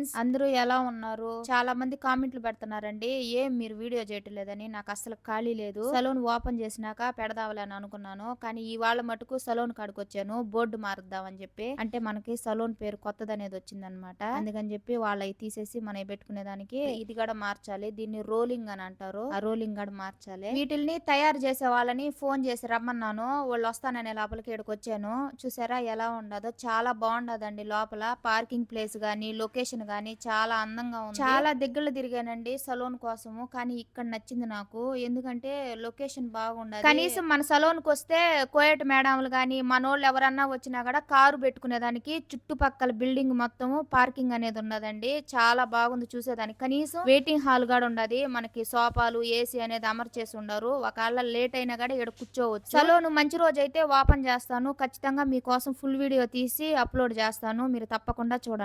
Friends, అందరూ ఎలా ఉన్నారు? చాలా మంది కామెంట్లు పెడుతున్నారండి. ఏం మీరు వీడియో చేయటం లేదని. నాకు అస్సలు ఖాళీ లేదు. సలూన్ ఓపెన్ చేసినాక పెడదాంలే అని అనుకున్నాను. కానీ ఇవాళ మటుకు సలూన్ కాడికొచ్చాను. బోర్డు మారుద్దామని చెప్పి. అంటే మనకి సలూన్ పేరు కొత్తదనేది వచ్చిందనమాట. అందుకని చెప్పి వాళ్ళవి తీసేసి మనవి పెట్టుకునే దానికి ఇది కూడా మార్చాలి. దీన్ని రోలింగ్ అని అంటారు. ఆ రోలింగ్ కూడా మార్చాలి. వీటిల్ని తయారు చేసే వాళ్ళని ఫోన్ చేసి రమ్మన్నాను. వాళ్ళు వస్తాననే లోపలికి ఇక్కడికి వచ్చాను. చూసారా ఎలా ఉండదో, చాలా బాగుండదండి. లోపల పార్కింగ్ ప్లేస్ గానీ, లొకేషన్ గానీ చాలా అందంగా ఉంది. చాలా దగ్గరలో తిరిగానండి సలూన్ కోసము, కానీ ఇక్కడ నచ్చింది నాకు. ఎందుకంటే లొకేషన్ బాగుండదు. కనీసం మన సలూన్ కి వస్తే కోయట్ మేడంలు గానీ, మనోళ్ళు ఎవరన్నా వచ్చినా కూడా కారు పెట్టుకునేదానికి చుట్టుపక్కల బిల్డింగ్ మొత్తము పార్కింగ్ అనేది ఉన్నదండి. చాలా బాగుంది చూసేదానికి. కనీసం వెయిటింగ్ హాల్ కూడా ఉండదు. మనకి సోఫాలు, ఏసీ అనేది అమర్చేసి ఉండరు. ఒకవేళ లేట్ అయినా కూడా ఇక్కడ కూర్చోవచ్చు. సలూన్ మంచి రోజు అయితే ఓపెన్ చేస్తాను. ఖచ్చితంగా మీకోసం ఫుల్ వీడియో తీసి అప్లోడ్ చేస్తాను. మీరు తప్పకుండా చూడండి.